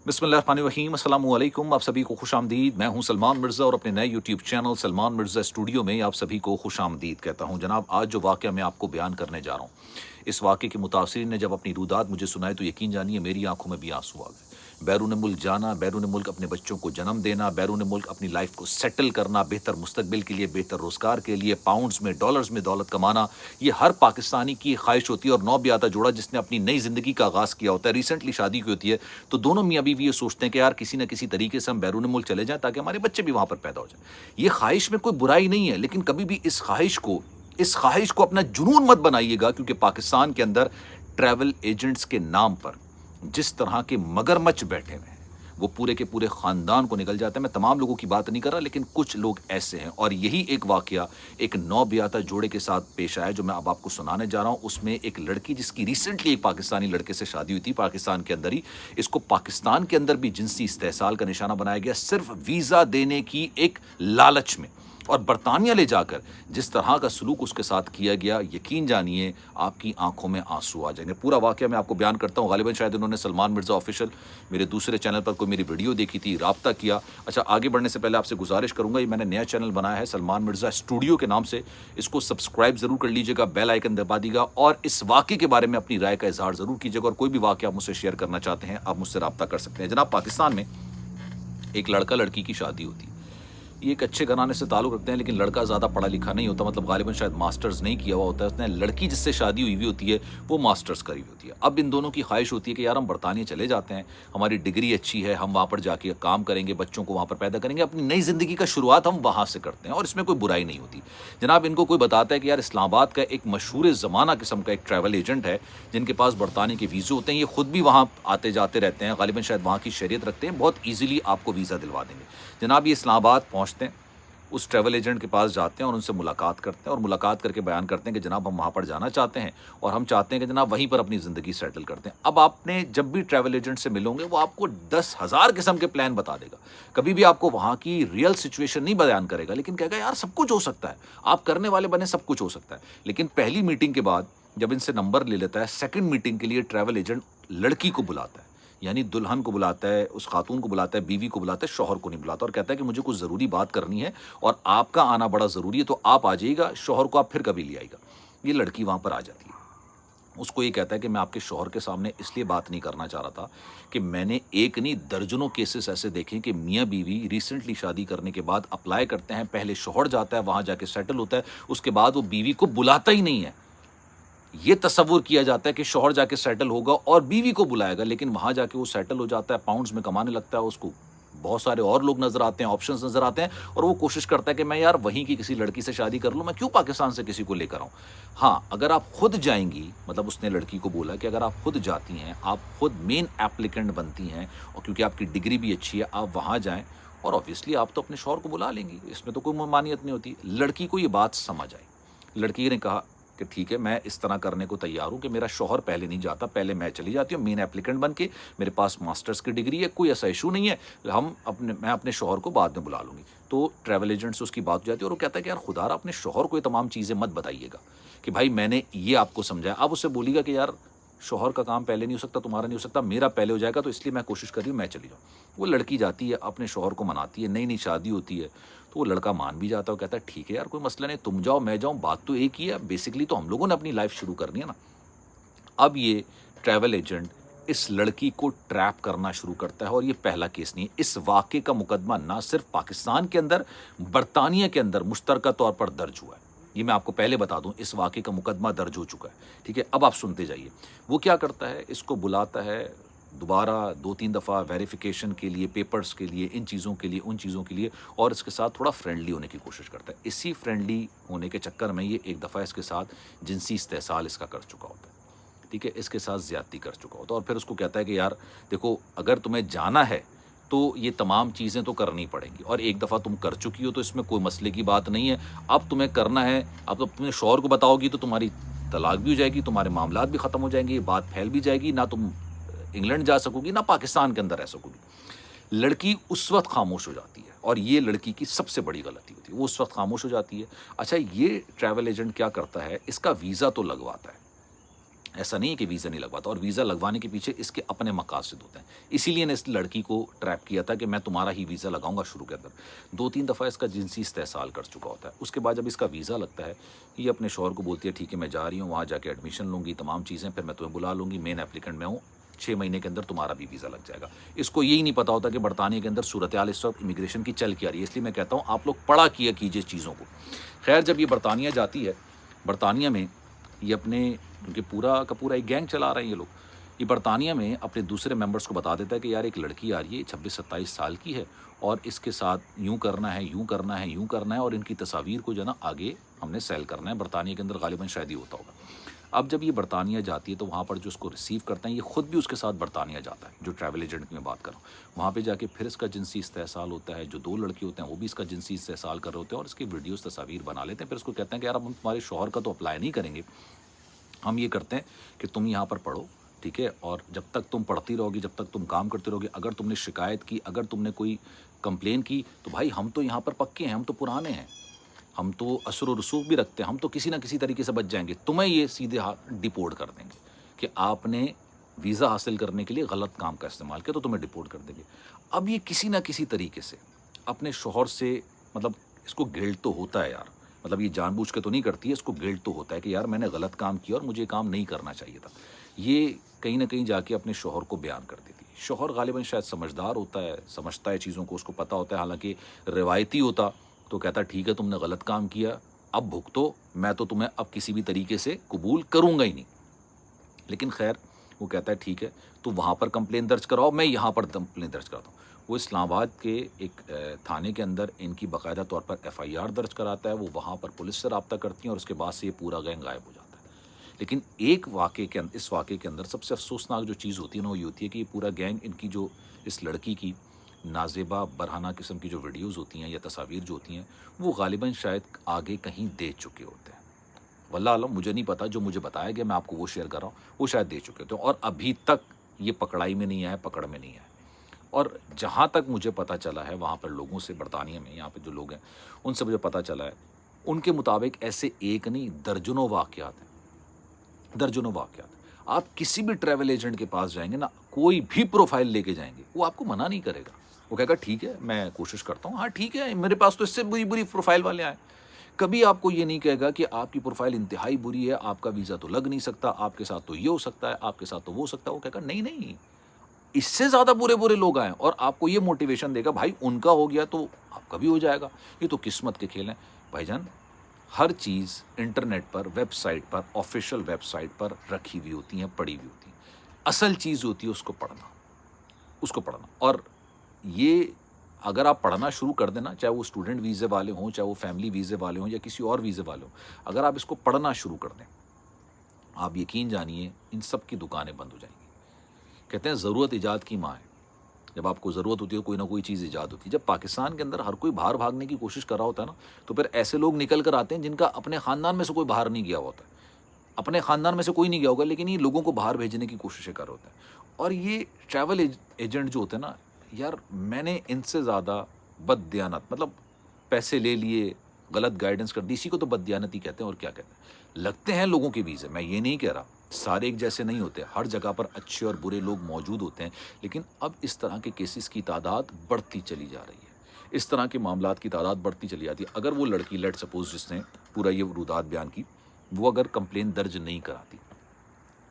बिस्मिल्लाहिर्रहमानिर्रहीम, अस्सलाम वालेकुम। आप सभी को खुश आमदीद। मैं हूं सलमान मिर्ज़ा और अपने नए YouTube channel Salman Mirza studio में आप सभी को खुश आमदीद कहता हूं। जनाब, आज जो वाक़या मैं आपको बयान करने जा रहा हूं, इस वाक़े के मुतासिरीन ने जब अपनी रुदात मुझे सुनाई तो यकीन जानिए मेरी आंखों में भी आंसू आ गए। बैरून मुल्क जाना, बैरून मुल्क अपने बच्चों को जन्म देना, बैरून मुल्क अपनी लाइफ को सेटल करना, बेहतर मुस्तकबिल के लिए, बेहतर रोज़गार के लिए, पाउंड्स में डॉलर्स में दौलत कमाना, ये हर पाकिस्तानी की ख्वाहिश होती है। और नौबियाता जोड़ा जिसने अपनी नई ज़िंदगी का आगाज़ किया होता है, रिसेंटली शादी की होती है, तो दोनों मियाँ बीवी ये सोचते हैं कि यार किसी न किसी तरीके से हम बैरून मुल्क चले जाएं ताकि हमारे बच्चे भी वहाँ पर पैदा हो जाएं। ये ख्वाहिश में कोई बुराई नहीं है, लेकिन कभी भी इस ख्वाहिश को अपना जुनून मत बनाइएगा, क्योंकि पाकिस्तान के अंदर ट्रैवल एजेंट्स के नाम पर जिस तरह के मगरमच्छ बैठे हुए हैं, वो पूरे के पूरे ख़ानदान को निकल जाते हैं। मैं तमाम लोगों की बात नहीं कर रहा, लेकिन कुछ लोग ऐसे हैं। और यही एक वाक़या एक नौबियाता जोड़े के साथ पेश आया जो मैं अब आपको सुनाने जा रहा हूँ। उसमें एक लड़की जिसकी रिसेंटली एक पाकिस्तानी लड़के से शादी हुई थी पाकिस्तान के अंदर ही, इसको पाकिस्तान के अंदर भी जिनसी इस्तेहसाल का निशाना बनाया गया, सिर्फ वीज़ा देने की एक लालच में। और बरतानिया ले जाकर जिस तरह का सलूक उसके साथ किया गया, यकीन जानिए आपकी आंखों में आंसू आ जाएंगे। पूरा वाक़या मैं आपको बयान करता हूँ। गालिबन शायद उन्होंने सलमान मिर्ज़ा ऑफिशियल मेरे दूसरे चैनल पर कोई मेरी वीडियो देखी थी, राब्ता किया। अच्छा, आगे बढ़ने से पहले आपसे गुजारिश करूँगा, ये मैंने नया चैनल बनाया है सलमान मिर्ज़ा स्टूडियो के नाम से, इसको सब्सक्राइब ज़रूर कर लीजिएगा, बेल आइकन दबा दीजिएगा और इस वाक़े के बारे में अपनी राय का इज़हार ज़रूर कीजिएगा। और कोई भी वाक़या आप मुझसे शेयर करना चाहते हैं, आप मुझसे राब्ता कर सकते हैं। जनाब, पाकिस्तान में एक लड़का लड़की की शादी होती है। ये एक अच्छे घराने से ताल्लुक़ रखते हैं, लेकिन लड़का ज़्यादा पढ़ा लिखा नहीं होता, मतलब गालिबन शायद मास्टर्स नहीं किया हुआ होता है उसने। लड़की जिससे शादी हुई होती है वो मास्टर्स करी हुई होती है। अब इन दोनों की ख्वाहिश होती है कि यार हम बरतानिया चले जाते हैं, हमारी डिग्री अच्छी है, हम वहाँ पर जाके काम करेंगे, बच्चों को वहाँ पर पैदा करेंगे, अपनी नई ज़िंदगी का शुरुआत हम वहाँ से करते हैं और इसमें कोई बुराई नहीं होती। जनाब, इनको कोई बताता है कि यार इस्लामाबाद का एक मशहूर ज़माना किस्म का एक ट्रैवल एजेंट है जिनके पास बरतानिया के वीज़े होते हैं, ये खुद भी वहाँ आते जाते रहते हैं, गालिबन शायद वहाँ की शरीयत रखते हैं, बहुत ईजिली आपको वीज़ा दिलवा देंगे। जनाब, ये इस्लामाबाद पहुँचते हैं, उस ट्रैवल एजेंट के पास जाते हैं और उनसे मुलाकात करते हैं और मुलाकात करके बयान करते हैं कि जनाब हम वहाँ पर जाना चाहते हैं और हम चाहते हैं कि जनाब वहीं पर अपनी ज़िंदगी सेटल करते हैं। अब आपने जब भी ट्रैवल एजेंट से मिलोगे वो आपको 10,000 किस्म के प्लान बता देगा, कभी भी आपको वहाँ की रियल सिचुएशन नहीं बयान करेगा, लेकिन कहेगा यार सब कुछ हो सकता है, आप करने वाले बने, सब कुछ हो सकता है। लेकिन पहली मीटिंग के बाद जब इनसे नंबर ले लेता है, सेकंड मीटिंग के लिए ट्रैवल एजेंट लड़की को बुलाता है, यानी दुल्हन को बुलाता है, उस खातून को बुलाता है, बीवी को बुलाता है, शौहर को नहीं बुलाता, और कहता है कि मुझे कुछ ज़रूरी बात करनी है और आपका आना बड़ा ज़रूरी है, तो आप आ जाइएगा, शौहर को आप फिर कभी ले आइएगा। ये लड़की वहाँ पर आ जाती है, उसको ये कहता है कि मैं आपके शौहर के सामने इसलिए बात नहीं करना चाह रहा था कि मैंने एक नहीं दर्जनों केसेस ऐसे देखे कि मियाँ बीवी रिसेंटली शादी करने के बाद अप्लाई करते हैं, पहले शौहर जाता है, वहाँ जाके सेटल होता है, उसके बाद वो बीवी को बुलाता ही नहीं है। ये तसव्वुर किया जाता है कि शौहर जाके सेटल होगा और बीवी को बुलाएगा, लेकिन वहाँ जाके वो सेटल हो जाता है, पाउंड्स में कमाने लगता है, उसको बहुत सारे और लोग नज़र आते हैं, ऑप्शंस नज़र आते हैं, और वो कोशिश करता है कि मैं यार वहीं की किसी लड़की से शादी कर लूँ, मैं क्यों पाकिस्तान से किसी को लेकर आऊँ। हाँ, अगर आप खुद जाएंगी, मतलब उसने लड़की को बोला कि अगर आप खुद जाती हैं, आप खुद मेन एप्लीकेंट बनती हैं, और क्योंकि आपकी डिग्री भी अच्छी है, आप वहाँ जाएँ और ऑब्वियसली आप तो अपने शौहर को बुला लेंगी, इसमें तो कोई ममानियत नहीं होती। लड़की को ये बात समझ आई। लड़की ने कहा कि ठीक है, मैं इस तरह करने को तैयार हूँ कि मेरा शौहर पहले नहीं जाता, पहले मैं चली जाती हूँ मेन एप्लीकेंट बन के, मेरे पास मास्टर्स की डिग्री है, कोई ऐसा इशू नहीं है, मैं अपने शौहर को बाद में बुला लूँगी। तो ट्रैवल एजेंट से उसकी बात हो जाती है और वो कहता है कि यार खुदारा अपने शौहर को ये तमाम चीज़ें मत बताइएगा कि भाई मैंने ये आपको समझाया। आप उससे बोलिएगा कि यार शौहर का काम पहले नहीं हो सकता, तुम्हारा नहीं हो सकता, मेरा पहले हो जाएगा, तो इसलिए मैं कोशिश कर रही हूँ मैं चली जाऊँ। वो लड़की जाती है, अपने शौहर को मनाती है, नई नई शादी होती है, तो वो लड़का मान भी जाता है, वो कहता है ठीक है यार कोई मसला नहीं, तुम जाओ मैं जाऊँ, बात तो एक ही है, बेसिकली तो हम लोगों ने अपनी लाइफ शुरू करनी है ना। अब ये ट्रैवल एजेंट इस लड़की को ट्रैप करना शुरू करता है, और ये पहला केस नहीं है। इस वाक़े का मुकदमा ना सिर्फ पाकिस्तान के अंदर, बरतानिया के अंदर मुश्तरका तौर पर दर्ज हुआ है। ये मैं आपको पहले बता दूं, इस वाक़े का मुकदमा दर्ज हो चुका है, ठीक है। अब आप सुनते जाइए। वो क्या करता है, इसको बुलाता है दोबारा 2-3 दफ़ा वेरिफिकेशन के लिए, पेपर्स के लिए, इन चीज़ों के लिए, उन चीज़ों के लिए, और इसके साथ थोड़ा फ्रेंडली होने की कोशिश करता है। इसी फ्रेंडली होने के चक्कर में ये एक दफ़ा इसके साथ जिनसी इस्तेहसाल इसका कर चुका होता है, ठीक है, इसके साथ ज़्यादती कर चुका होता है। और फिर उसको कहता है कि यार देखो, अगर तुम्हें जाना है तो ये तमाम चीज़ें तो करनी पड़ेंगी, और एक दफ़ा तुम कर चुकी हो तो इसमें कोई मसले की बात नहीं है। अब तुम्हें करना है, अब तो अपने शौहर को बताओगी तो तुम्हारी तलाक भी हो जाएगी, तुम्हारे मामलात भी ख़त्म हो जाएंगे, ये बात फैल भी जाएगी, ना तुम इंग्लैंड जा सकोगी ना पाकिस्तान के अंदर रह सकोगी। लड़की उस वक्त खामोश हो जाती है, और ये लड़की की सबसे बड़ी गलती होती है, वो उस वक्त खामोश हो जाती है। अच्छा, ये ट्रैवल एजेंट क्या करता है, इसका वीज़ा तो लगवाता है, ایسا نہیں ہے کہ ویزا نہیں لگواتا، اور ویزا لگوانے کے پیچھے اس کے اپنے مقاصد ہوتے ہیں. اسی لیے نے اس لڑکی کو ٹریپ کیا تھا کہ میں تمہارا ہی ویزا لگاؤں گا شروع کے اندر. 2-3 دفعہ اس کا جنسی استحصال کر چکا ہوتا ہے. اس کے بعد جب اس کا ویزا لگتا ہے، یہ اپنے شوہر کو بولتی ہے ٹھیک ہے میں جا رہی ہوں، وہاں جا کے ایڈمیشن لوں گی، تمام چیزیں، پھر میں تمہیں بلا لوں گی، مین اپلیکنٹ میں ہوں، 6 مہینے کے اندر تمہارا بھی ویزا لگ جائے گا. اس کو یہی نہیں پتا ہوتا کہ برطانیہ کے اندر صورتحال اس وقت امیگریشن کی چل کے آ رہی ہے. اس لیے میں کہتا ہوں آپ لوگ پڑھا کیا کیجیے چیزوں کو. خیر جب یہ برطانیہ جاتی ہے، برطانیہ میں یہ اپنے، کیونکہ پورا کا پورا ایک گینگ چلا رہے ہیں یہ لوگ، یہ برطانیہ میں اپنے دوسرے ممبرس کو بتا دیتا ہے کہ یار ایک لڑکی آ رہی ہے 26-27 سال کی ہے، اور اس کے ساتھ یوں کرنا ہے، یوں کرنا ہے، یوں کرنا ہے، اور ان کی تصاویر کو جو ہے نا آگے ہم نے سیل کرنا ہے. برطانیہ کے اندر غالباً شاید ہی ہوتا ہوگا. اب جب یہ برطانیہ جاتی ہے تو وہاں پر جو اس کو ریسیو کرتے ہیں، یہ خود بھی اس کے ساتھ برطانیہ جاتا ہے، جو ٹریول ایجنٹ کی میں بات کر رہا ہوں. وہاں پہ جا کے پھر اس کا جنسی استحصال ہوتا ہے. جو 2 لڑکے ہوتے ہیں وہ بھی اس کا جنسی استحصال کر رہے ہوتے ہیں، اور اس کی ویڈیوز تصاویر بنا لیتے ہیں. پھر اس کو کہتے ہیں کہ یار ہم تمہارے شوہر کا تو اپلائی نہیں کریں گے، ہم یہ کرتے ہیں کہ تم یہاں پر پڑھو، ٹھیک ہے، اور جب تک تم پڑھتی رہو گی، جب تک تم کام کرتے رہو گے، اگر تم نے شکایت کی، اگر تم نے کوئی کمپلین کی، تو بھائی ہم تو یہاں پر پکے ہیں، ہم تو پرانے ہیں، ہم تو اثر و رسوخ بھی رکھتے ہیں، ہم تو کسی نہ کسی طریقے سے بچ جائیں گے. تمہیں یہ سیدھے ڈپورٹ کر دیں گے کہ آپ نے ویزا حاصل کرنے کے لیے غلط کام کا استعمال کیا، تو تمہیں ڈپورٹ کر دیں گے. اب یہ کسی نہ کسی طریقے سے اپنے شوہر سے، مطلب اس کو گلٹ تو ہوتا ہے یار، مطلب یہ جان بوجھ کے تو نہیں کرتی ہے، اس کو گلٹ تو ہوتا ہے کہ یار میں نے غلط کام کیا اور مجھے یہ کام نہیں کرنا چاہیے تھا. یہ کہیں نہ کہیں جا کے اپنے شوہر کو بیان کر دیتی ہے. شوہر غالباً شاید سمجھدار ہوتا ہے، سمجھتا ہے چیزوں کو، اس کو پتہ ہوتا ہے. حالانکہ روایتی ہوتا تو کہتا ٹھیک ہے تم نے غلط کام کیا، اب بھگتو، میں تو تمہیں اب کسی بھی طریقے سے قبول کروں گا ہی نہیں. لیکن خیر وہ کہتا ہے ٹھیک ہے تو وہاں پر کمپلین درج کراؤ، میں یہاں پر کمپلین درج کراتا ہوں. وہ اسلام آباد کے ایک تھانے کے اندر ان کی باقاعدہ طور پر FIR درج کراتا ہے. وہ وہاں پر پولیس سے رابطہ کرتی ہیں، اور اس کے بعد سے یہ پورا گینگ غائب ہو جاتا ہے. لیکن ایک واقعے کے اندر، اس واقعے کے اندر سب سے افسوسناک جو چیز ہوتی ہے نا، وہ یہ ہوتی ہے کہ یہ پورا گینگ، ان کی جو اس لڑکی کی نازیبہ برہنہ قسم کی جو ویڈیوز ہوتی ہیں یا تصاویر جو ہوتی ہیں، وہ غالباً شاید آگے کہیں دے چکے ہوتے ہیں. واللہ عالم، مجھے نہیں پتا، جو مجھے بتایا گیا میں آپ کو وہ شیئر کر رہا ہوں، وہ شاید دے چکے ہوتے ہیں، اور ابھی تک یہ پکڑائی میں نہیں آیا، پکڑ میں نہیں آیا. اور جہاں تک مجھے پتہ چلا ہے وہاں پر لوگوں سے، برطانیہ میں یہاں پہ جو لوگ ہیں ان سے مجھے پتہ چلا ہے، ان کے مطابق ایسے ایک نہیں درجنوں واقعات ہیں، درجنوں واقعات. آپ کسی بھی ٹریول ایجنٹ کے پاس جائیں گے نا، کوئی بھی پروفائل لے کے جائیں گے، وہ آپ کو منع نہیں کرے گا. وہ کہے گا ٹھیک ہے میں کوشش کرتا ہوں، ہاں ٹھیک ہے میرے پاس تو اس سے بری بری پروفائل والے آئے. کبھی آپ کو یہ نہیں کہے گا کہ آپ کی پروفائل انتہائی بری ہے، آپ کا ویزا تو لگ نہیں سکتا، آپ کے ساتھ تو یہ ہو سکتا ہے، آپ کے ساتھ تو وہ ہو سکتا ہے. وہ کہے گا نہیں نہیں، اس سے زیادہ برے برے لوگ آئیں، اور آپ کو یہ موٹیویشن دے گا بھائی ان کا ہو گیا تو آپ کا بھی ہو جائے گا. یہ تو قسمت کے کھیل ہیں. بھائی جان ہر چیز انٹرنیٹ پر، ویب سائٹ پر، آفیشیل ویب سائٹ پر رکھی ہوئی ہوتی ہیں، پڑھی ہوئی ہوتی ہیں. اصل چیز ہوتی ہے اس کو پڑھنا، اس کو پڑھنا. اور یہ اگر آپ پڑھنا شروع کر دینا، چاہے وہ اسٹوڈنٹ ویزے والے ہوں، چاہے وہ فیملی ویزے والے ہوں، یا کسی اور ویزے والے ہوں، اگر آپ اس کو پڑھنا شروع کر دیں، آپ یقین جانیے ان سب کی دکانیں بند ہو جائیں گی. کہتے ہیں ضرورت ایجاد کی ماں ہے. جب آپ کو ضرورت ہوتی ہے کوئی نہ کوئی چیز ایجاد ہوتی ہے. جب پاکستان کے اندر ہر کوئی باہر بھاگنے کی کوشش کر رہا ہوتا ہے نا، تو پھر ایسے لوگ نکل کر آتے ہیں جن کا اپنے خاندان میں سے کوئی باہر نہیں گیا ہوتا ہے. اپنے خاندان میں سے کوئی نہیں گیا ہوگا، لیکن یہ لوگوں کو باہر بھیجنے کی کوششیں کر رہے ہوتے ہیں. اور یہ ٹریول ایجنٹ جو ہوتے ہیں نا یار، میں نے ان سے زیادہ بد دیانت، مطلب پیسے لے لیے، غلط گائیڈنس کر دی، اسی کو تو بد دیانتی کہتے ہیں. اور کیا کہتے ہیں، لگتے ہیں لوگوں کے ویزے، میں یہ نہیں کہہ رہا سارے ایک جیسے نہیں ہوتے، ہر جگہ پر اچھے اور برے لوگ موجود ہوتے ہیں. لیکن اب اس طرح کے کیسز کی تعداد بڑھتی چلی جا رہی ہے، اس طرح کے معاملات کی تعداد بڑھتی چلی جاتی ہے. اگر وہ لڑکی، لیٹ سپوز جس نے پورا یہ رودات بیان کی، وہ اگر کمپلین درج نہیں کراتی،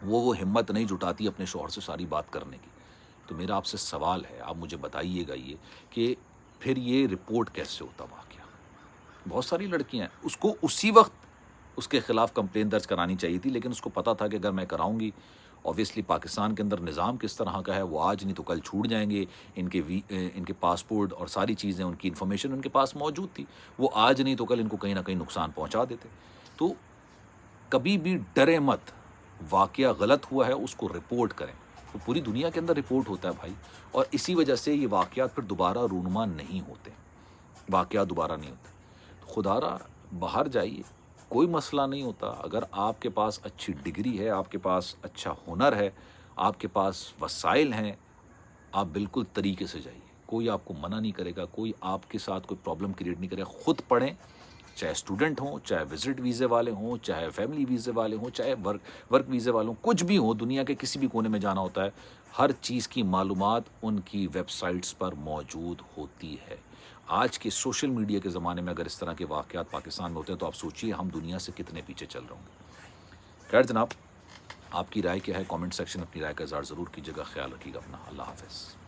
وہ ہمت نہیں جٹاتی اپنے شوہر سے ساری بات کرنے کی، تو میرا آپ سے سوال ہے، آپ مجھے بتائیے گا یہ کہ پھر یہ رپورٹ کیسے ہوتا واقعہ. بہت ساری لڑکیاں ہیں، اس کو اسی وقت اس کے خلاف کمپلین درج کرانی چاہیے تھی، لیکن اس کو پتا تھا کہ اگر میں کراؤں گی، اوبیسلی پاکستان کے اندر نظام کس طرح کا ہے، وہ آج نہیں تو کل چھوٹ جائیں گے. ان کے پاسپورٹ اور ساری چیزیں، ان کی انفارمیشن ان کے پاس موجود تھی، وہ آج نہیں تو کل ان کو کہیں نہ کہیں نقصان پہنچا دیتے. تو کبھی بھی ڈرے مت، واقعہ غلط ہوا ہے اس کو رپورٹ کریں. وہ پوری دنیا کے اندر رپورٹ ہوتا ہے بھائی، اور اسی وجہ سے یہ واقعات پھر دوبارہ رونما نہیں ہوتے، واقعات دوبارہ نہیں ہوتے. خدا را باہر جائیے، کوئی مسئلہ نہیں ہوتا. اگر آپ کے پاس اچھی ڈگری ہے، آپ کے پاس اچھا ہنر ہے، آپ کے پاس وسائل ہیں، آپ بالکل طریقے سے جائیے. کوئی آپ کو منع نہیں کرے گا، کوئی آپ کے ساتھ کوئی پرابلم کریٹ نہیں کرے گا. خود پڑھیں، چاہے اسٹوڈنٹ ہوں، چاہے وزٹ ویزے والے ہوں، چاہے فیملی ویزے والے ہوں، چاہے ورک ویزے والے ہوں، کچھ بھی ہو، دنیا کے کسی بھی کونے میں جانا ہوتا ہے، ہر چیز کی معلومات ان کی ویب سائٹس پر موجود ہوتی ہے۔ آج کے سوشل میڈیا کے زمانے میں اگر اس طرح کے واقعات پاکستان میں ہوتے ہیں تو آپ سوچیے ہم دنیا سے کتنے پیچھے چل رہے ہوں گے۔ خیر جناب، آپ کی رائے کیا ہے؟ کامنٹ سیکشن اپنی رائے کا اظہار ضرور کیجیے گا۔ خیال رکھیے گا اپنا۔ اللہ حافظ۔